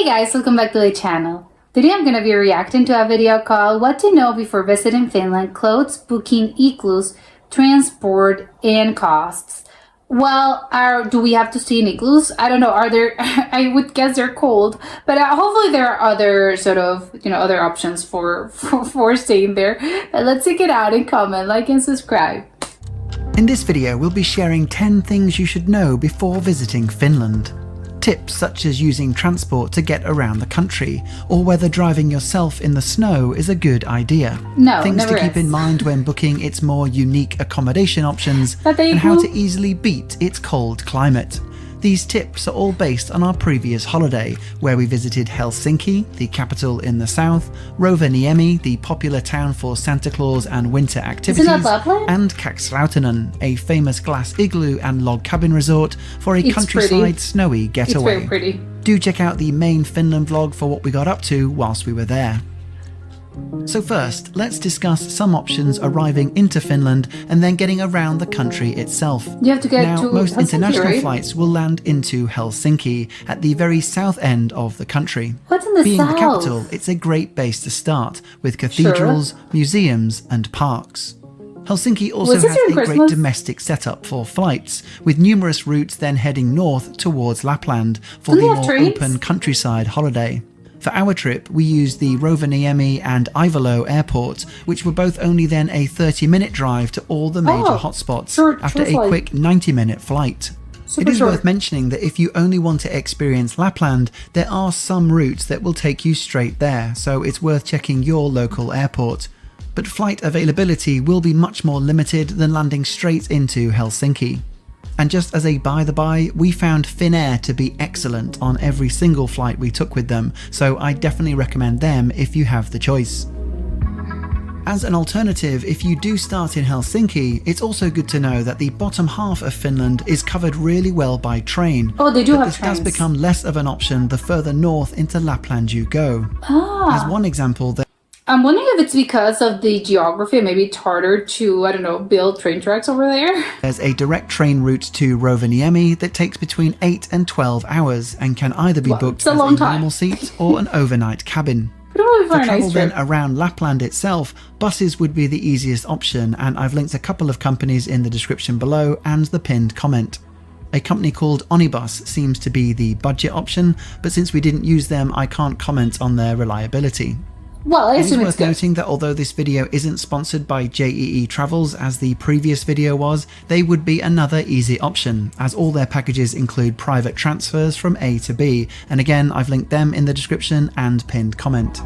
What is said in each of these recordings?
Hey guys, welcome back to the channel. Today I'm going to be reacting to a video called What to Know Before Visiting Finland, Clothes, Booking, Igloos, Transport, and Costs. Well, do we have to stay in igloos? I don't know. Are there, I would guess they're cold, but hopefully there are other sort of, other options for staying there. But let's check it out and comment, like, and subscribe. In this video, we'll be sharing 10 things you should know before visiting Finland. Tips such as using transport to get around the country, or whether driving yourself in the snow is a good idea. No, things never to keep is. in mind when booking its more unique accommodation options, and how to easily beat its cold climate. These tips are all based on our previous holiday, where we visited Helsinki, the capital in the south, Rovaniemi, the popular town for Santa Claus and winter activities, and Kaksrautanen, a famous glass igloo and log cabin resort for a countryside snowy getaway. It's very pretty. Do check out the main Finland vlog for what we got up to whilst we were there. So first, let's discuss some options arriving into Finland and then getting around the country itself. You have to get to most Helsinki, international right? flights will land into Helsinki at the very south end of the country. What's in the Being south? the capital, it's a great base to start, with cathedrals, museums and parks. Helsinki also has a great domestic setup for flights, with numerous routes then heading north towards Lapland for the more open countryside holiday. For our trip, we used the Rovaniemi and Ivalo airports, which were both only then a 30-minute drive to all the major hotspots after a quick 90-minute flight. It is worth mentioning that if you only want to experience Lapland, there are some routes that will take you straight there, so it's worth checking your local airport. But flight availability will be much more limited than landing straight into Helsinki. And just as a by-the-by, we found Finnair to be excellent on every single flight we took with them, so I definitely recommend them if you have the choice. As an alternative, if you do start in Helsinki, it's also good to know that the bottom half of Finland is covered really well by train. Oh, they do have this trains. does become less of an option the further north into Lapland you go. As one example, I'm wondering if it's because of the geography. Maybe it's harder to, I don't know, build train tracks over there. There's a direct train route to Rovaniemi that takes between 8 and 12 hours and can either be booked as a normal seat or an overnight cabin. For travel then around Lapland itself, buses would be the easiest option, and I've linked a couple of companies in the description below and the pinned comment. A company called Onibus seems to be the budget option, but since we didn't use them, I can't comment on their reliability. Well, I assume it is worth noting that although this video isn't sponsored by JEE Travels as the previous video was, they would be another easy option, as all their packages include private transfers from A to B, and again I've linked them in the description and pinned comment.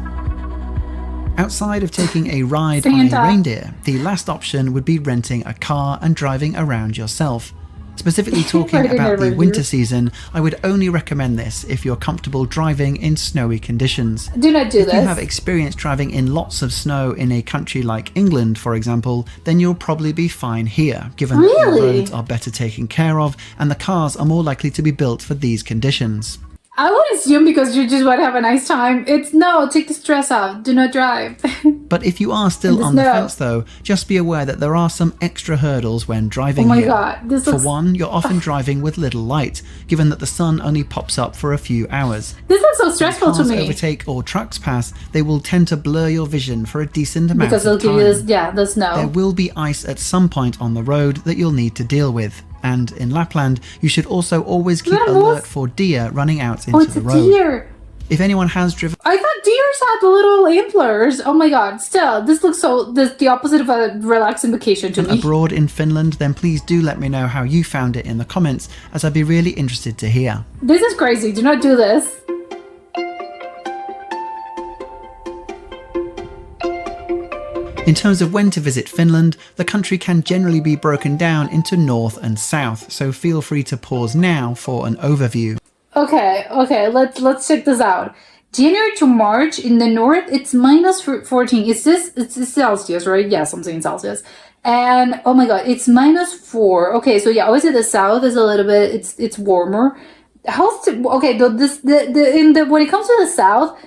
Outside of taking a ride on a reindeer, the last option would be renting a car and driving around yourself. Specifically talking about the winter season, I would only recommend this if you're comfortable driving in snowy conditions. Do not do this. If you have experience driving in lots of snow in a country like England, for example, then you'll probably be fine here, given that the roads are better taken care of and the cars are more likely to be built for these conditions. I would assume because you just want to have a nice time. No, take the stress out. Do not drive. But if you are still on the fence though, just be aware that there are some extra hurdles when driving here. God. For one, you're often driving with little light, given that the sun only pops up for a few hours. This looks so stressful to me. When cars overtake or trucks pass, they will tend to blur your vision for a decent amount of time. Because they'll give you the snow. There will be ice at some point on the road that you'll need to deal with. And in Lapland, you should also always keep alert for deer running out into the road. Deer. If anyone has driven... I thought deers had little antlers. Oh my god, still, this looks the opposite of a relaxing vacation to me. Abroad in Finland, then please do let me know how you found it in the comments, as I'd be really interested to hear. This is crazy, do not do this. In terms of when to visit Finland, the country can generally be broken down into north and south, so feel free to pause now for an overview. Okay, let's check this out. January to March in the north, it's minus 14. It's Celsius, right? Yeah, something in Celsius. And oh my god, it's minus 4. Okay, so yeah, obviously the south is a little bit, it's warmer. When it comes to the south,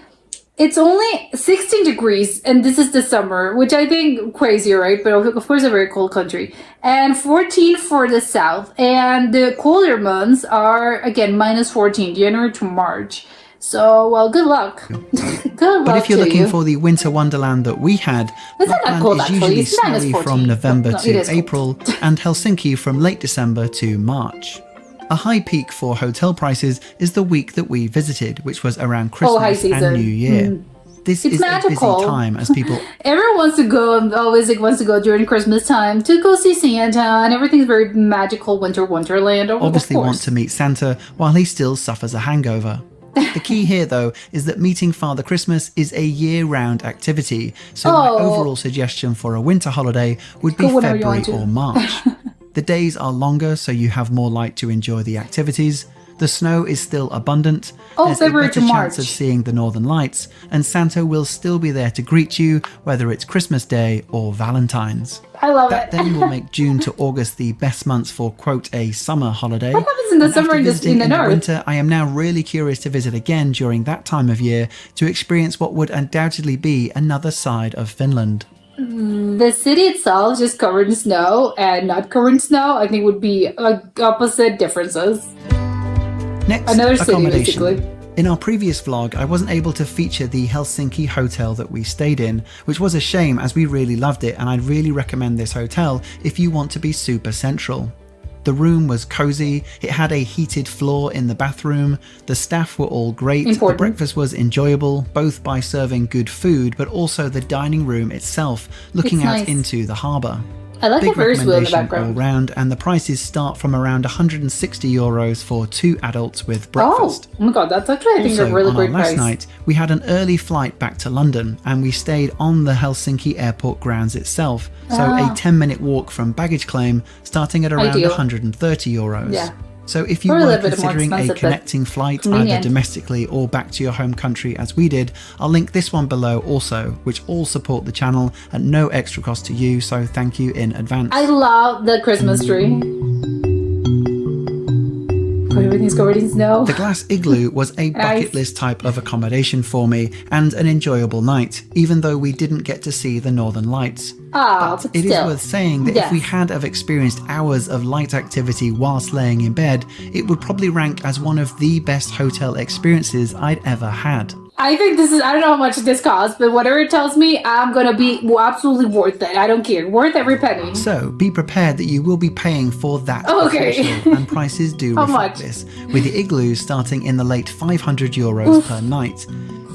it's only 16 degrees, and this is the summer, which I think crazy, right? But of course, a very cold country. And 14 for the south. And the colder months are, again, minus 14, January to March. So, well, good luck. Good luck. But if you're to looking you. for the winter wonderland that we had, It's not Lapland cold, is actually. usually It's minus snowy 14. from November No, it to is cold. April, and Helsinki from late December to March. A high peak for hotel prices is the week that we visited, which was around high Christmas season. and New Year. This It's is magical. a busy time as people Everyone wants to go and always wants to go during Christmas time to go see Santa, and everything's very magical wonderland. obviously of course. want to meet Santa while he still suffers a hangover. The key here, though, is that meeting Father Christmas is a year-round activity, so my overall suggestion for a winter holiday would be Go whenever you February want to. or March. The days are longer, so you have more light to enjoy the activities. The snow is still abundant. There's February a better to chance March. of seeing the northern lights, and Santa will still be there to greet you, whether it's Christmas Day or Valentine's. I love That it. then will make June to August the best months for, quote, a summer holiday. What happens in the And summer after in the visiting in the north? winter, I am now really curious to visit again during that time of year to experience what would undoubtedly be another side of Finland. The city itself just covered in snow and not covered in snow, I think would be opposite differences. Next, Another city, accommodation. basically. In our previous vlog, I wasn't able to feature the Helsinki hotel that we stayed in, which was a shame as we really loved it, and I'd really recommend this hotel if you want to be super central. The room was cozy, it had a heated floor in the bathroom, the staff were all great, Important. the breakfast was enjoyable, both by serving good food, but also the dining room itself, looking It's out nice. into the harbour. I like Big the Ferris wheel in the recommendation all background. round, and the prices start from around €160 for 2 adults with breakfast. Oh my god, that's actually I think Also, a really on great our last price. night, we had an early flight back to London, and we stayed on the Helsinki airport grounds itself. So a 10-minute walk from baggage claim, starting at around Ideal. €130. Yeah. So if you Or a were little bit more considering a expensive, but connecting flight either convenient. domestically or back to your home country as we did, I'll link this one below also, which all support the channel at no extra cost to you, so thank you in advance. I love the Christmas tree. Everything's covered in snow. The glass igloo was a bucket list type of accommodation for me and an enjoyable night, even though we didn't get to see the northern lights. But It is still. worth saying that if we had have experienced hours of light activity whilst laying in bed, it would probably rank as one of the best hotel experiences I'd ever had. I think this is, I don't know how much this costs, but whatever it tells me, I'm gonna be absolutely worth it. I don't care. Worth every penny. So be prepared that you will be paying for that Okay. potential, and prices do How reflect much? this, with the igloos starting in the late €500 per night.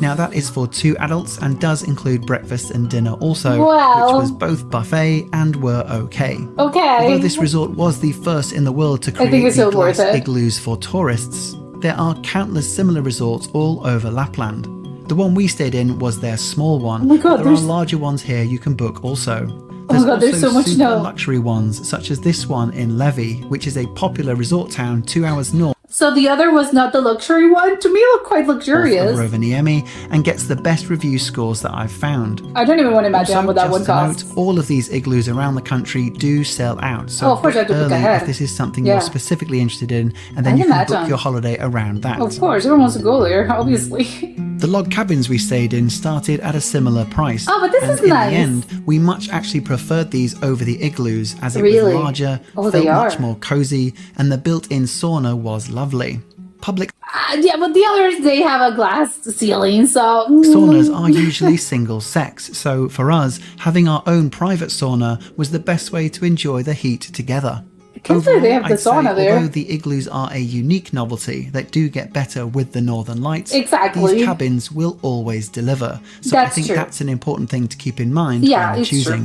Now that is for 2 adults and does include breakfast and dinner also, Well. which was both buffet and were okay. Okay. Although this resort was the first in the world to think create it's the still worth glass it. igloos for tourists, there are countless similar resorts all over Lapland. The one we stayed in was their small one. Oh my God, but there are there's- larger ones here you can book also. Oh my God, there's also so much super snow. luxury ones, such as this one in Levi, which is a popular resort town 2 hours north So the other was not the luxury one? To me, it looked quite of luxurious. Rovaniemi and gets the best review scores that I've found. I don't even want to imagine Also, what that just one to costs. note, all of these igloos around the country do sell out. So Oh, of course, I have to book early ahead. if this is something Yeah. you're specifically interested in, and then I you can can book imagine. your holiday around that. Of course, everyone wants to go there, obviously. The log cabins we stayed in started at a similar price. Oh, but this and is in nice. the end, we much actually preferred these over the igloos as it Really? was larger, Oh, felt they much are. more cozy, and the built-in sauna was lovely. Public Yeah, but the others, they have a glass ceiling, so... saunas are usually single sex, so for us, having our own private sauna was the best way to enjoy the heat together. can't believe they have the I'd say, sauna there. although the igloos are a unique novelty that do get better with the northern lights, Exactly. these cabins will always deliver. So I That's think true. that's an important thing to keep in mind Yeah, when it's true. choosing.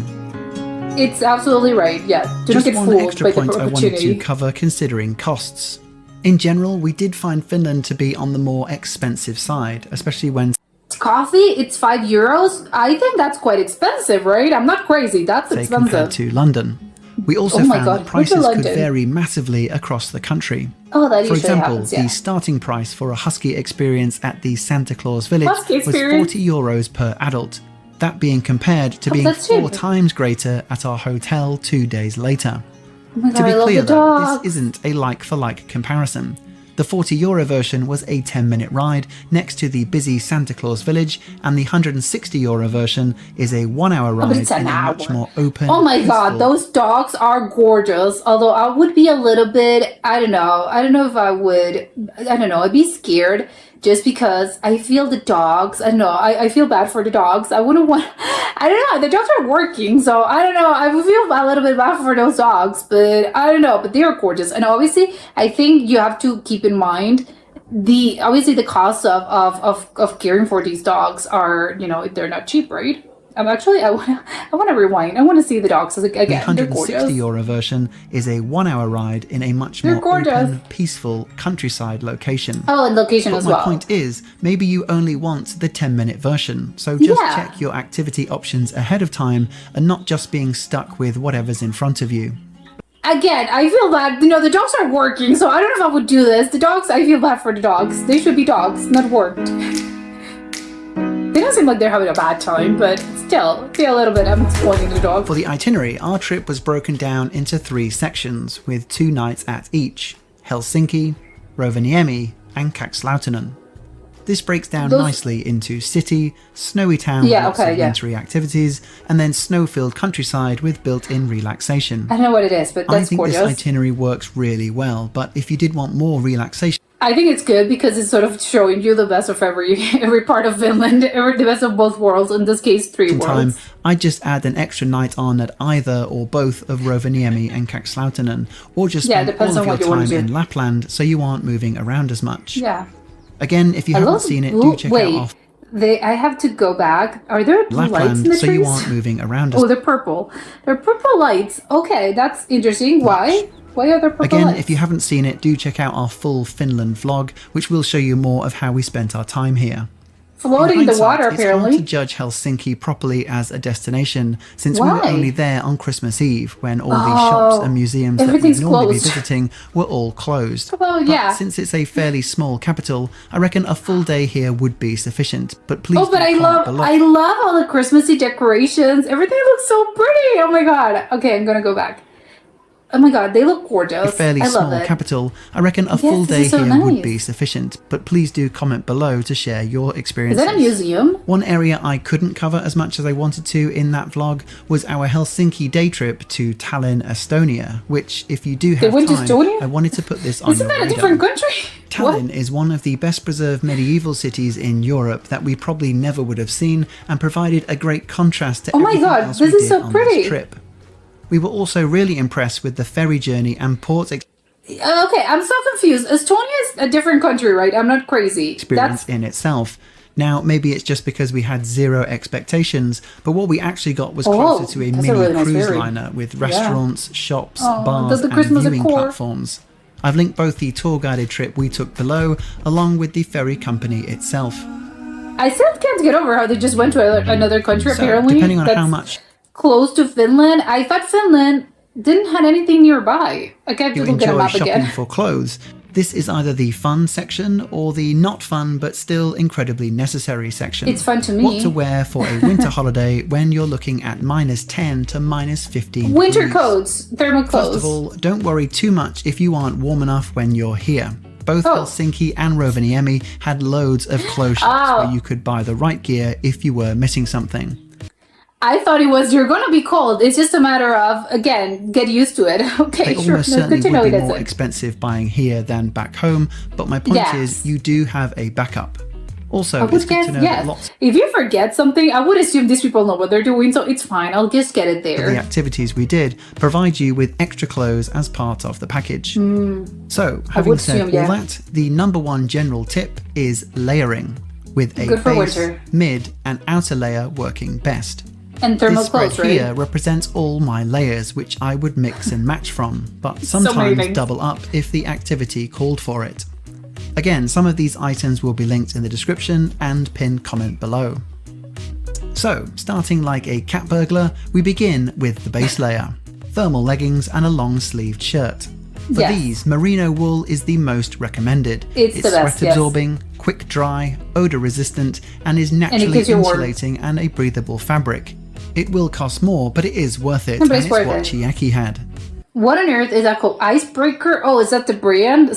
It's absolutely right, yeah. Do Just not get one fooled extra by the point I wanted opportunity. to cover considering costs. In general, we did find Finland to be on the more expensive side, especially when Coffee, it's €5. I think that's quite expensive, right? I'm not crazy. That's say compared expensive. to London. We also Oh my found God, that where's prices could London? vary massively across the country. Oh, that For usually example, happens, yeah. the starting price for a husky experience at the Santa Claus Village Husky was experience? €40 per adult. That being compared to being that's 4 cheap. times greater at our hotel 2 days later. Oh my God, To be I love clear the though, dogs. this isn't a like-for-like comparison. The €40 version was a 10-minute ride next to the busy Santa Claus Village, and the €160 version is a 1-hour but ride it's an in a hour. much more open, Oh my God, peaceful- those dogs are gorgeous. Although I would be a little bit, I don't know if I would, I don't know, I'd be scared just because I feel the dogs, I don't know, I feel bad for the dogs. I wouldn't want, I don't know, the dogs are working, so I don't know, I would feel a little bit bad for those dogs, but I don't know, but they are gorgeous. And obviously, I think you have to keep in mind obviously the cost of caring for these dogs are, they're not cheap, right? I want to rewind. I want to see the dogs again. The 160 euro version is a 1-hour ride in a much more open, peaceful countryside location. Oh, and location as well. My point is, maybe you only want the 10-minute version, so just check your activity options ahead of time and not just being stuck with whatever's in front of you. Again, I feel bad. The dogs are working, so I don't know if I would do this. The dogs, I feel bad for the dogs. They should be dogs, not worked. They don't seem like they're having a bad time, but still, I feel a little bit I'm exploiting the dog. For the itinerary, our trip was broken down into 3 sections, with 2 nights at each: Helsinki, Rovaniemi, and Kakslautinen. This breaks down nicely into city, snowy town with lots of wintry activities, and then snow-filled countryside with built-in relaxation. I don't know what it is, but that's gorgeous. I think this itinerary works really well, but if you did want more relaxation, I think it's good because it's sort of showing you the best of every part of Finland, the best of both worlds, in this case 3 worlds. I'd just add an extra night on at either or both of Rovaniemi and Kakslautinen, or just spend all of your time in Lapland so you aren't moving around as much. Yeah. Again, if you haven't seen it, do check out off. I have to go back. Are there blue lights in the trees? So you aren't moving around as they're purple. They're purple lights. Okay, that's interesting. Why? Why are there purple lights? Again, if you haven't seen it, do check out our full Finland vlog, which will show you more of how we spent our time here. Floating in the water, apparently. It's hard to judge Helsinki properly as a destination, since we were only there on Christmas Eve, when all these shops and museums that we'd normally be visiting were all closed. Well, yeah. But since it's a fairly small capital, I reckon a full day here would be sufficient. But please I love all the Christmassy decorations. Everything looks so pretty. Oh my god. Okay, I'm gonna go back. Oh my god, they look gorgeous. A fairly small capital. I reckon a full day here would be sufficient, but please do comment below to share your experiences. Is that a museum? One area I couldn't cover as much as I wanted to in that vlog was our Helsinki day trip to Tallinn, Estonia, which, if you do have time, I wanted to put this on your radar. Isn't that a different country? Tallinn is one of the best preserved medieval cities in Europe that we probably never would have seen, and provided a great contrast to everything else we did on this trip. We were also really impressed with the ferry journey and port Okay, I'm so confused. Estonia is a different country, right? I'm not crazy. Experience in itself. Now, maybe it's just because we had 0 expectations, but what we actually got was closer to a mini cruise liner with restaurants, shops, bars, and viewing platforms. I've linked both the tour guided trip we took below, along with the ferry company itself. I still can't get over how they just went to another country, apparently. Depending on how much close to Finland. I thought Finland didn't have anything nearby. I can't look at a map again. Shopping for clothes. This is either the fun section or the not fun but still incredibly necessary section. It's fun to me. What to wear for a winter holiday when you're looking at -10 to -15 winter degrees. Coats, thermal clothes. First of all, don't worry too much if you aren't warm enough when you're here. Both Helsinki and Rovaniemi had loads of clothes shops where you could buy the right gear if you were missing something. I thought you're going to be cold. It's just a matter of, again, get used to it. Okay, they almost certainly would be more expensive buying here than back home, but my point is you do have a backup. Also, it's good to know that lots... If you forget something, I would assume these people know what they're doing, so it's fine. I'll just get it there. The activities we did provide you with extra clothes as part of the package. So, having said all that, the #1 general tip is layering, with a base, mid, and outer layer working best. And thermal clothes, right? This spread here represents all my layers, which I would mix and match from, but sometimes double up if the activity called for it. Again, some of these items will be linked in the description and pinned comment below. So, starting like a cat burglar, we begin with the base layer: thermal leggings and a long-sleeved shirt. For these, merino wool is the most recommended. It's sweat-absorbing, quick dry, odor-resistant, and is naturally insulating and a breathable fabric. It will cost more, but it is worth it, and it's what Chiaki had. What on earth is that called? Icebreaker? Oh, is that the brand?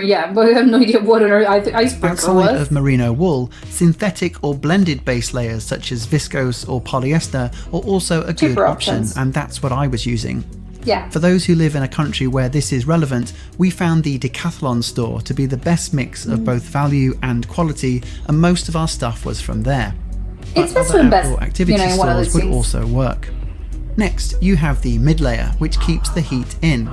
Yeah, but I have no idea what on earth Icebreaker was. Outside of merino wool, synthetic or blended base layers such as viscose or polyester are also a good option, and that's what I was using. Yeah. For those who live in a country where this is relevant, we found the Decathlon store to be the best mix of both value and quality, and most of our stuff was from there. But It's best other to invest, outdoor activity in one of those stores would things. also work. Next, you have the mid-layer, which keeps the heat in.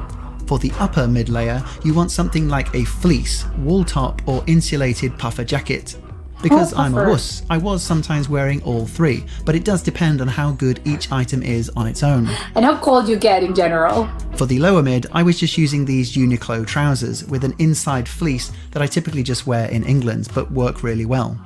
For the upper mid-layer, you want something like a fleece, wool top, or insulated puffer jacket. Because I'm a wuss, I was sometimes wearing all three, but it does depend on how good each item is on its own. And how cold you get in general. For the lower mid, I was just using these Uniqlo trousers with an inside fleece that I typically just wear in England, but work really well.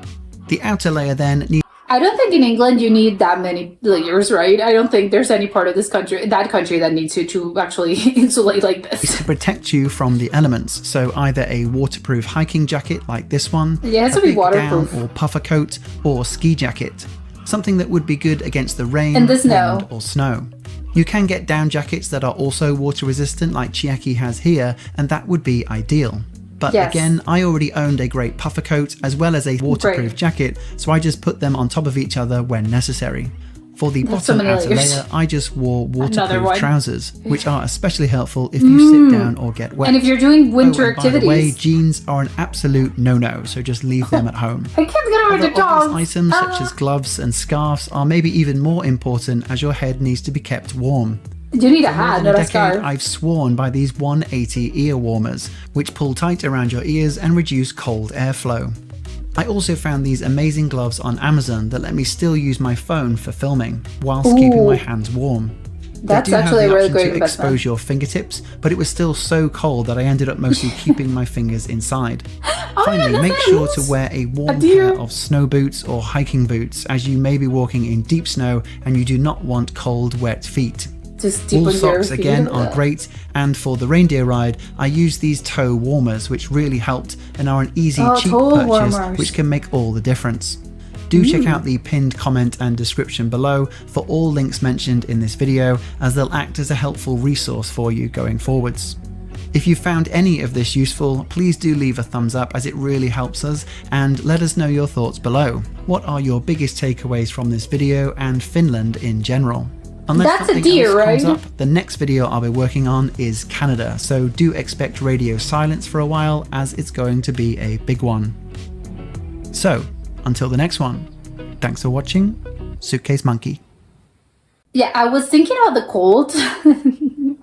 The outer layer then needs I don't think in England you need that many layers, right? I don't think there's any part of that country that needs you to actually insulate like this. to protect you from the elements, so either a waterproof hiking jacket like this one, Yeah, it has a to be big waterproof. down or puffer coat, or ski jacket. Something that would be good against the rain, And the snow. wind, or snow. You can get down jackets that are also water resistant like Chiaki has here, and that would be ideal. But Yes. again, I already owned a great puffer coat as well as a waterproof Great. jacket, so I just put them on top of each other when necessary. For the That's so bottom many outer layers. layer, I just wore Another waterproof one. trousers, which are especially helpful if you sit down or get wet. And if you're doing winter and by the way, activities. jeans are an absolute no-no, so just leave them at home. I can't get over Other the dogs. obvious items such as gloves and scarves are maybe even more important as your head needs to be kept warm. You need a For more hat, than not a decade, scarf. I've sworn by these 180 ear warmers, which pull tight around your ears and reduce cold airflow. I also found these amazing gloves on Amazon that let me still use my phone for filming, whilst keeping my hands warm. That's They do actually have a the really option great to investment. expose your fingertips, but it was still so cold that I ended up mostly keeping my fingers inside. Finally, that's make what I sure mean. to wear a warm dear. pair of snow boots or hiking boots, as you may be walking in deep snow and you do not want cold, wet feet. Just deep Wool on your socks feet. again are great, and for the reindeer ride, I used these toe warmers, which really helped and are an easy, Oh, cheap toe purchase, warmers. which can make all the difference. Do check out the pinned comment and description below for all links mentioned in this video, as they'll act as a helpful resource for you going forwards. If you found any of this useful, please do leave a thumbs up as it really helps us, and let us know your thoughts below. What are your biggest takeaways from this video and Finland in general? Unless That's a something deer, else comes right? up, the next video I'll be working on is Canada, so do expect radio silence for a while as it's going to be a big one. So, until the next one, thanks for watching, Suitcase Monkey. Yeah, I was thinking about the cold.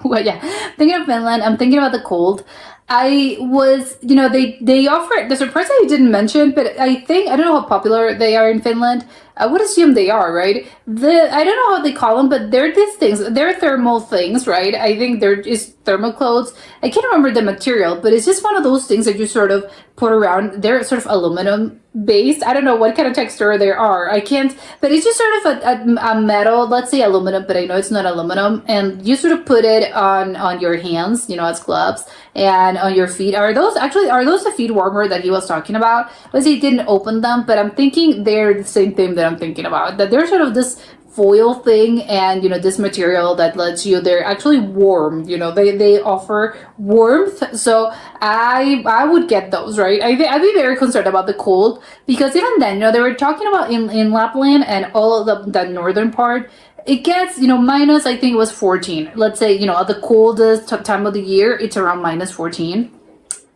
Well, yeah, thinking of Finland, I'm thinking about the cold. I was, they offer the surprise I didn't mention, but I don't know how popular they are in Finland. I would assume they are, right? I don't know how they call them, but they're these things. They're thermal things, right? I think they're just thermal clothes. I can't remember the material, but it's just one of those things that you sort of put around. They're sort of aluminum based. I don't know what kind of texture they are. I can't, but it's just sort of a metal, let's say aluminum, but I know it's not aluminum. And you sort of put it on your hands, as gloves, and on your feet. Are those the feet warmer that he was talking about? Was he didn't open them, but I'm thinking they're the same thing that I'm thinking about, that they're sort of this foil thing, and this material that lets you, they're actually warm, they offer warmth. So I would get those, right? I'd be very concerned about the cold, because even then, they were talking about in Lapland and all of the northern part, it gets, minus, I think it was 14. Let's say, at the coldest time of the year, it's around minus 14.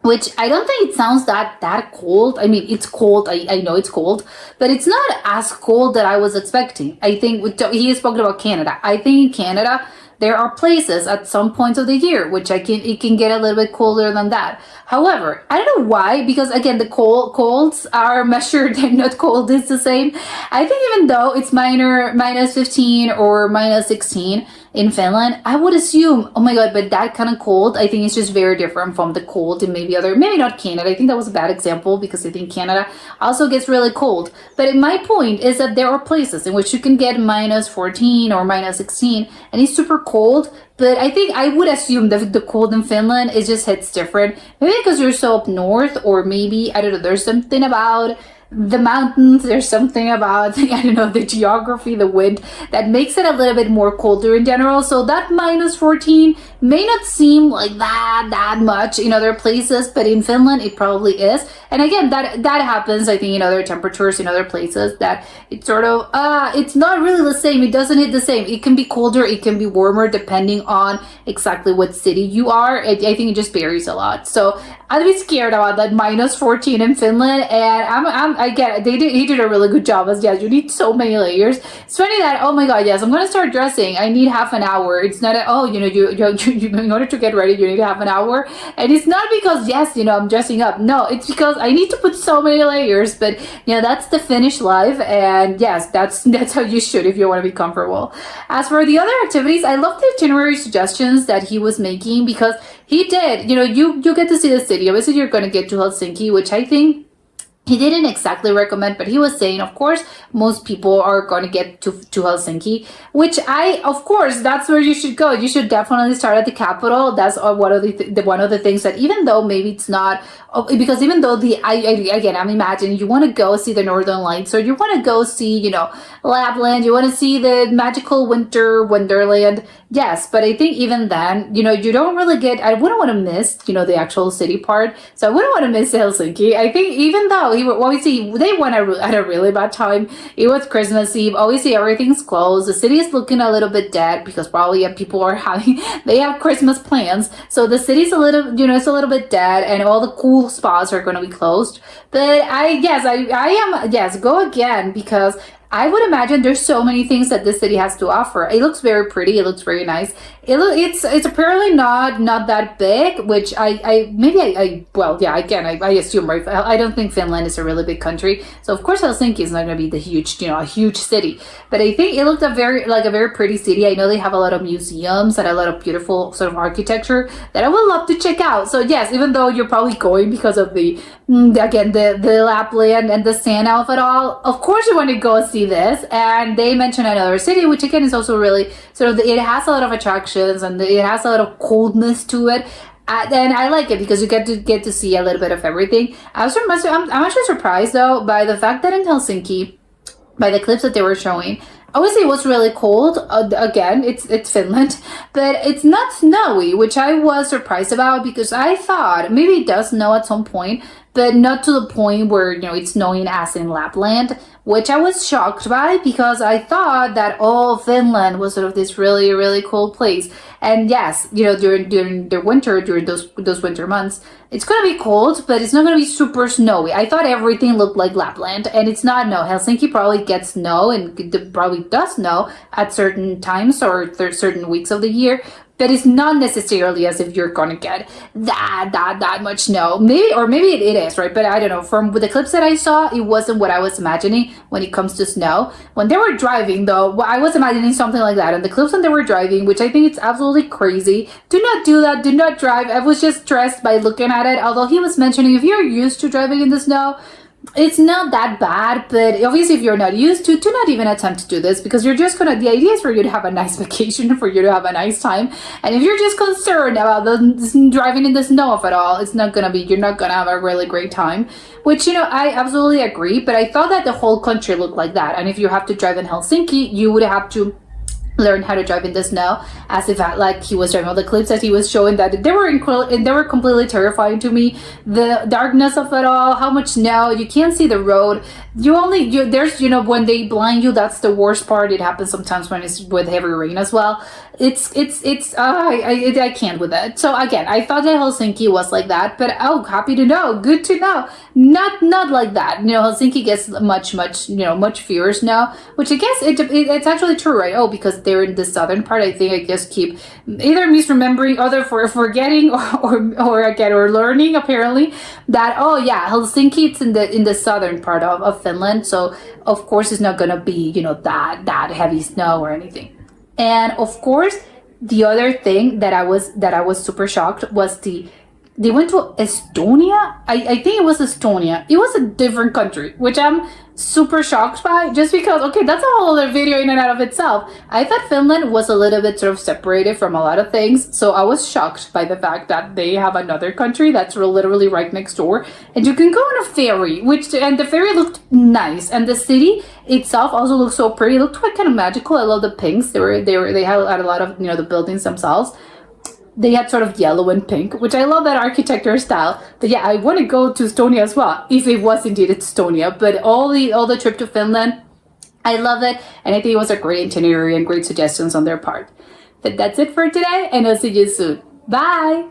Which I don't think it sounds that cold. I mean, it's cold. I know it's cold, but it's not as cold that I was expecting. I think he spoke about Canada. I think in Canada, there are places at some points of the year which it can get a little bit colder than that. However, I don't know why, because again, the colds are measured and not cold is the same. I think even though it's minus 15 or minus 16 in Finland, I would assume, oh my god, but that kind of cold, I think it's just very different from the cold in maybe not Canada. I think that was a bad example, because I think Canada also gets really cold. But my point is that there are places in which you can get minus 14 or minus 16 and it's super cold. But I think I would assume that the cold in Finland, it just hits different. Maybe because you're so up north, or maybe, I don't know, there's something about the mountains, there's something about, I don't know, the geography, the wind, that makes it a little bit more colder in general. So that minus 14 may not seem like that much in other places, but in Finland it probably is. And again, that happens, I think, in other temperatures in other places, that it's sort of it's not really the same. It doesn't hit the same. It can be colder, it can be warmer, depending on exactly what city you are. I think it just varies a lot. So I'd be scared about that minus 14 in Finland, and I get it. He did a really good job. As yes, you need so many layers. It's funny that, oh my god, yes, I'm gonna start dressing. I need half an hour. It's not you in order to get ready, you need half an hour, and it's not because yes, I'm dressing up. No, it's because I need to put so many layers. But that's the Finnish life, and yes, that's how you should if you want to be comfortable. As for the other activities, I love the itinerary suggestions that he was making, because he did, you get to see the city. Obviously, you're going to get to Helsinki, which I think he didn't exactly recommend, but he was saying, of course, most people are going to get to Helsinki, which of course, that's where you should go. You should definitely start at the capital. That's one of the things that, even though maybe it's not, because even though I'm imagining you want to go see the Northern Lights, or you want to go see, Lapland, you want to see the magical wonderland. Yes, but I think even then, you don't really get, I wouldn't want to miss, the actual city part. So I wouldn't want to miss Helsinki. I think even though obviously they went at a really bad time. It was Christmas Eve. Obviously everything's closed. The city is looking a little bit dead, because probably people are they have Christmas plans. So the city's a little, it's a little bit dead, and all the cool spots are going to be closed. But go again, because I would imagine there's so many things that this city has to offer. It looks very pretty. It looks very nice. It's apparently not that big, which I assume, right? I don't think Finland is a really big country, so of course Helsinki is not going to be the huge, a huge city. But I think it looked a very pretty city. I know they have a lot of museums and a lot of beautiful sort of architecture that I would love to check out. So yes, even though you're probably going because of the Lapland and the sand elf at all, of course you want to go see this. And they mentioned another city, which again is also really sort of, it has a lot of attractions, and it has a lot of coldness to it. And I like it because you get to see a little bit of everything. I'm actually surprised though by the fact that in Helsinki, by the clips that they were showing, obviously it was really cold. Again, it's Finland, but it's not snowy, which I was surprised about, because I thought maybe it does snow at some point, but not to the point where it's snowing as in Lapland, which I was shocked by, because I thought that all Finland was sort of this really, really cold place. And yes, during the winter, during those winter months, it's going to be cold, but it's not going to be super snowy. I thought everything looked like Lapland, and it's not. No, Helsinki probably gets snow, and probably does snow at certain times or certain weeks of the year. But it's not necessarily as if you're gonna get that much snow. Maybe it is, right? But I don't know. From the clips that I saw, it wasn't what I was imagining when it comes to snow. When they were driving, though, I was imagining something like that. And the clips when they were driving, which I think it's absolutely crazy. Do not do that. Do not drive. I was just stressed by looking at it. Although he was mentioning, if you're used to driving in the snow, it's not that bad. But obviously if you're not used to, do not even attempt to do this, because you're just the idea is for you to have a nice vacation, for you to have a nice time. And if you're just concerned about driving in the snow at all, you're not gonna have a really great time, which I absolutely agree. But I thought that the whole country looked like that, and if you have to drive in Helsinki, you would have to learn how to drive in the snow, as if like he was driving. All the clips that he was showing, that they were completely terrifying to me. The darkness of it all, how much snow, you can't see the road. There's when they blind you, that's the worst part. It happens sometimes when it's with heavy rain as well. I can't with it. So again, I thought that Helsinki was like that, but happy to know, good to know, not like that. Helsinki gets much fewer snow, which I guess it's actually true, right? Because they're in the southern part. I think I just keep either misremembering, or forgetting, or learning apparently that Helsinki, it's in the southern part of Finland, so of course it's not gonna be that heavy snow or anything. And of course, the other thing that I was super shocked was the They went to Estonia. I think it was Estonia. It was a different country, which I'm super shocked by, just because, okay, that's a whole other video in and out of itself. I thought Finland was a little bit sort of separated from a lot of things, so I was shocked by the fact that they have another country that's literally right next door, and you can go on a ferry, and the ferry looked nice, and the city itself also looked so pretty. It looked quite kind of magical. I love the pinks. They had a lot of, the buildings themselves. They had sort of yellow and pink, which I love that architecture style. But yeah, I want to go to Estonia as well, if it was indeed Estonia. But all the trip to Finland, I love it, and I think it was a great itinerary and great suggestions on their part. But that's it for today, and I'll see you soon. Bye!